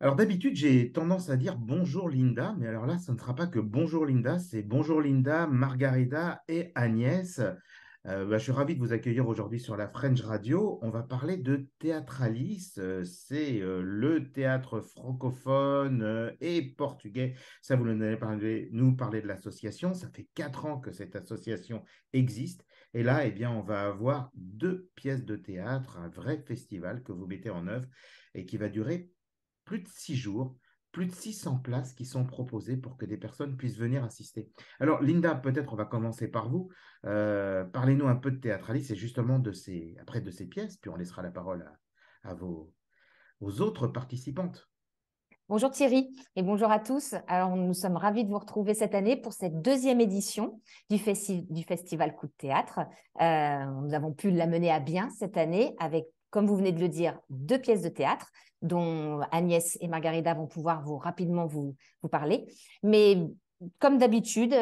Alors d'habitude, j'ai tendance à dire bonjour Linda, mais alors là, ça ne sera pas que bonjour Linda, c'est bonjour Linda, Margarida et Agnès. Je suis ravi de vous accueillir aujourd'hui sur la French Radio. On va parler de Théâtralis. C'est le théâtre francophone et portugais. Ça, vous nous parler de l'association. Ça fait 4 ans que cette association existe. Et là, eh bien, on va avoir deux pièces de théâtre, un vrai festival que vous mettez en œuvre et qui va durer plus de 6 jours, plus de 600 places qui sont proposées pour que des personnes puissent venir assister. Alors, Linda, peut-être on va commencer par vous. Parlez-nous un peu de Théâtralis et justement après de ces pièces, puis on laissera la parole aux autres participantes. Bonjour Thierry et bonjour à tous. Alors, nous sommes ravis de vous retrouver cette année pour cette deuxième édition du Festival Coup de Théâtre. Nous avons pu la mener à bien cette année avec, comme vous venez de le dire, deux pièces de théâtre dont Agnès et Margarida vont pouvoir rapidement vous parler. Mais comme d'habitude,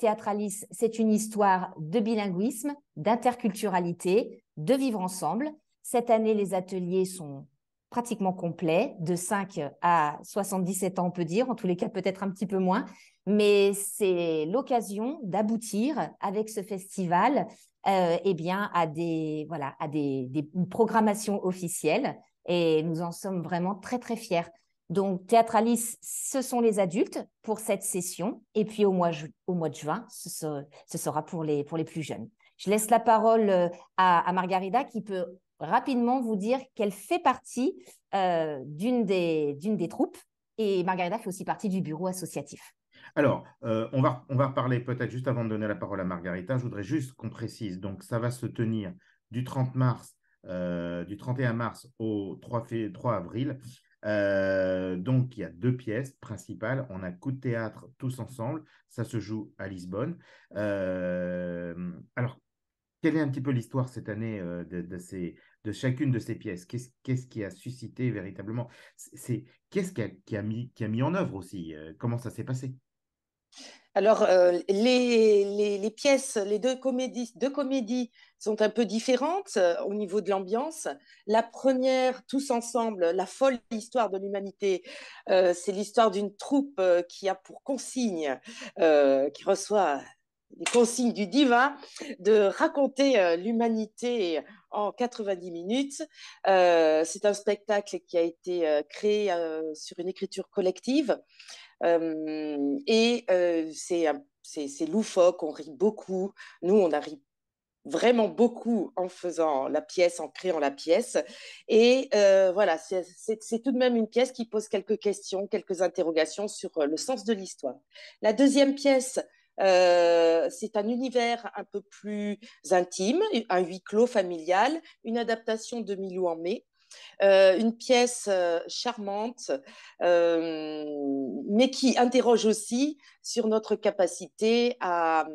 Théâtralis, c'est une histoire de bilinguisme, d'interculturalité, de vivre ensemble. Cette année, les ateliers sont pratiquement complet, de 5 à 77 ans, on peut dire, en tous les cas peut-être un petit peu moins, mais c'est l'occasion d'aboutir avec ce festival eh bien, une programmation officielle et nous en sommes vraiment très, très fiers. Donc, Théâtralis, ce sont les adultes pour cette session et puis au mois de juin, ce sera pour les plus jeunes. Je laisse la parole à Margarida qui peut rapidement vous dire qu'elle fait partie d'une des troupes et Margarida fait aussi partie du bureau associatif. Alors, on va reparler peut-être juste avant de donner la parole à Margarita. Je voudrais juste qu'on précise. Donc, ça va se tenir du 30 mars, du 31 mars au 3 avril. Donc, il y a deux pièces principales. On a Coup de théâtre tous ensemble. Ça se joue à Lisbonne. Alors, quelle est un petit peu l'histoire cette année de chacune de ces pièces? Qu'est-ce qui a suscité véritablement? Qu'est-ce qui a mis en œuvre aussi? Comment ça s'est passé? Alors, les pièces, les deux comédies sont un peu différentes au niveau de l'ambiance. La première, Tous ensemble, la folle histoire de l'humanité, c'est l'histoire d'une troupe qui a pour consigne, qui reçoit les consignes du divin de raconter l'humanité en 90 minutes. C'est un spectacle qui a été créé sur une écriture collective. C'est loufoque, on rit beaucoup. Nous, on a ri vraiment beaucoup en faisant la pièce, en créant la pièce. Et voilà, c'est tout de même une pièce qui pose quelques questions, quelques interrogations sur le sens de l'histoire. La deuxième pièce, c'est un univers un peu plus intime, un huis clos familial, une adaptation de Milou en mai. Une pièce charmante, mais qui interroge aussi sur notre capacité à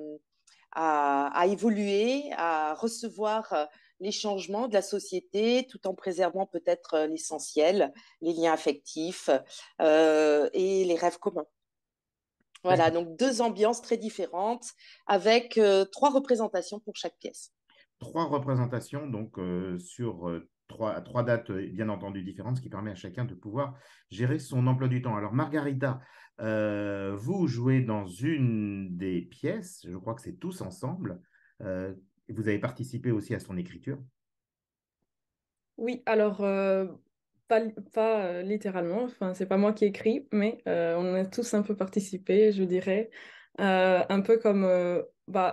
évoluer, à recevoir les changements de la société tout en préservant peut-être l'essentiel, les liens affectifs et les rêves communs. Voilà, D'accord. donc deux ambiances très différentes avec trois représentations pour chaque pièce. Trois représentations, donc sur trois dates bien entendu différentes, ce qui permet à chacun de pouvoir gérer son emploi du temps. Alors, Margarita, vous jouez dans une des pièces, je crois que c'est tous ensemble. Euh, Vous avez participé aussi à son écriture. Oui, alors pas littéralement, enfin c'est pas moi qui écris, mais on a tous un peu participé, je dirais. Un peu comme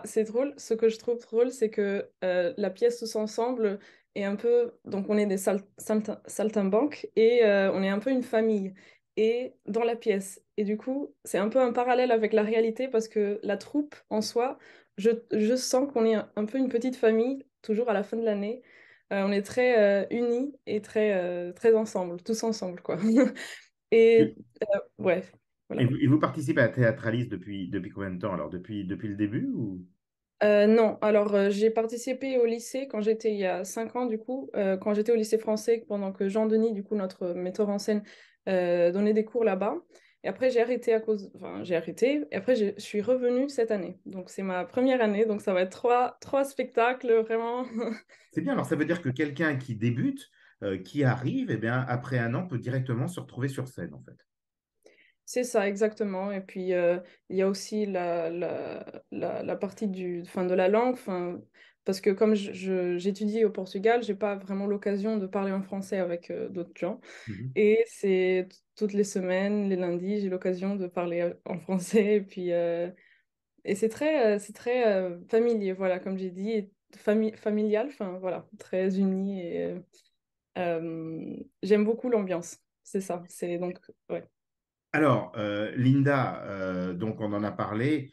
c'est drôle. Ce que je trouve drôle, c'est que la pièce tous ensemble est un peu, donc on est des saltimbanques et on est un peu une famille et dans la pièce. Et du coup, c'est un peu un parallèle avec la réalité parce que la troupe en soi, je sens qu'on est un peu une petite famille toujours à la fin de l'année. On est très unis et très ensemble, tous ensemble, quoi. Et ouais, Et voilà. vous participez à Théâtralis depuis combien de temps? Alors, depuis le début ou... Non, alors j'ai participé au lycée quand j'étais il y a 5 ans, du coup, quand j'étais au lycée français, pendant que Jean-Denis, du coup, notre metteur en scène, donnait des cours là-bas. Et après, j'ai arrêté Enfin, j'ai arrêté. Et après, je suis revenue cette année. Donc, c'est ma première année. Donc, ça va être trois spectacles, vraiment. C'est bien, alors ça veut dire que quelqu'un qui débute qui arrive, eh bien, après un an, peut directement se retrouver sur scène, en fait. C'est ça, exactement. Et puis, il y a aussi la partie de la langue. Parce que comme j'étudie au Portugal, j'ai pas vraiment l'occasion de parler en français avec d'autres gens. Mhm. Et c'est toutes les semaines, les lundis, j'ai l'occasion de parler en français. Et c'est très familier, voilà, comme j'ai dit, et familial, enfin voilà, très uni. Et j'aime beaucoup l'ambiance. C'est ça. C'est donc, ouais. Alors, Linda, donc on en a parlé,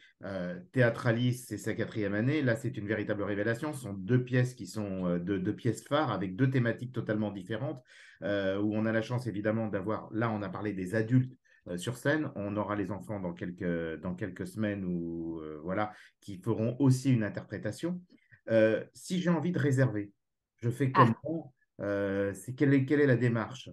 Théâtralis, c'est sa 4e année. Là, c'est une véritable révélation. Ce sont 2 pièces qui sont 2 pièces phares avec 2 thématiques totalement différentes, où on a la chance évidemment d'avoir, là, on a parlé des adultes sur scène. On aura les enfants dans quelques semaines où, voilà, qui feront aussi une interprétation. Si j'ai envie de réserver, je fais Ah, comment? Quelle est la démarche?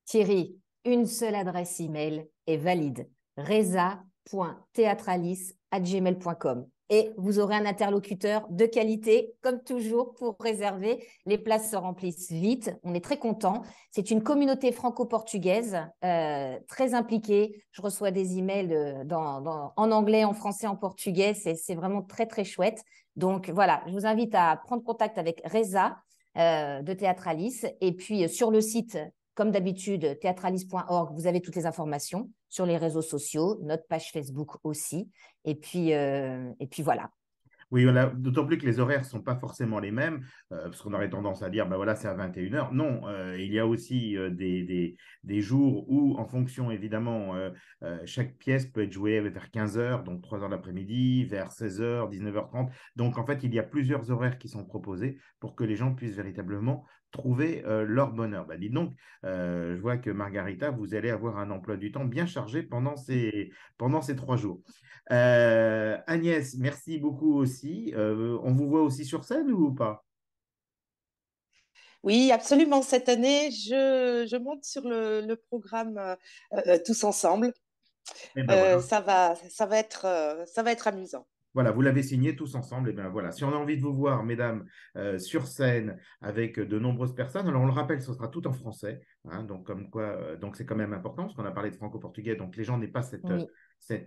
Thierry, une seule adresse email est valide, reza.theatralis@gmail.com. Et vous aurez un interlocuteur de qualité, comme toujours, pour réserver. Les places se remplissent vite. On est très contents. C'est une communauté franco-portugaise très impliquée. Je reçois des emails en anglais, en français, en portugais. C'est vraiment très, très chouette. Donc voilà, je vous invite à prendre contact avec Reza de Théâtralis. Et puis sur le site, comme d'habitude, théâtralis.org, vous avez toutes les informations sur les réseaux sociaux, notre page Facebook aussi. Et puis voilà. Oui, voilà, d'autant plus que les horaires ne sont pas forcément les mêmes, parce qu'on aurait tendance à dire, ben voilà, c'est à 21 h. Non, il y a aussi des jours où, en fonction, évidemment, chaque pièce peut être jouée vers 15 h, donc 3 h l'après-midi, vers 16 h, 19 h 30. Donc, en fait, il y a plusieurs horaires qui sont proposés pour que les gens puissent véritablement trouver leur bonheur. Bah, dites donc, je vois que Margarita, vous allez avoir un emploi du temps bien chargé pendant ces 3 jours. Agnès, merci beaucoup aussi. On vous voit aussi sur scène ou pas? Oui, absolument. Cette année, je monte sur le programme Tous ensemble. Eh ben voilà. Ça va être amusant. Voilà, vous l'avez signé tous ensemble. Et bien voilà, si on a envie de vous voir, mesdames, sur scène avec de nombreuses personnes, alors on le rappelle, ce sera tout en français, hein, donc comme quoi, donc c'est quand même important parce qu'on a parlé de franco-portugais, donc les gens n'aient pas Oui,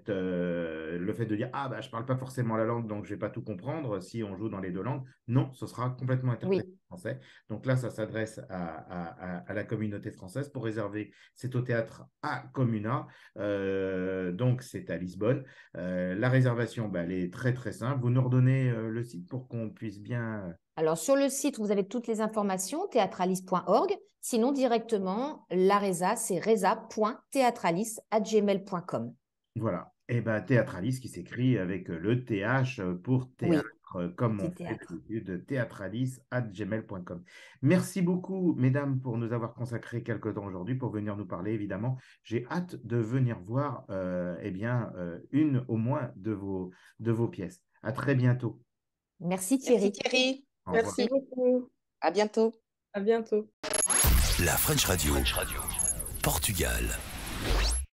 le fait de dire ah bah je parle pas forcément la langue, donc je vais pas tout comprendre si on joue dans les 2 langues. Non, ce sera complètement interprété oui. en français. Donc là, ça s'adresse à la communauté française. Pour réserver, c'est au théâtre à Comuna, donc c'est à Lisbonne. La réservation, bah, elle est très très simple. Vous nous redonnez le site pour qu'on puisse bien. Alors, sur le site, vous avez toutes les informations, théâtralis.org. Sinon, directement, la Reza, c'est reza.theatralis@gmail.com. Voilà. Et ben Théâtralis qui s'écrit avec le TH pour théâtre, Oui, comme on petit fait théâtre. d'habitude, théâtralis@gmail.com. Merci beaucoup, mesdames, pour nous avoir consacré quelques temps aujourd'hui pour venir nous parler, évidemment. J'ai hâte de venir voir eh bien, une au moins de vos pièces. À très bientôt. Merci Merci Thierry. Thierry. Au revoir. Merci beaucoup. À bientôt. À bientôt. La French Radio. Portugal.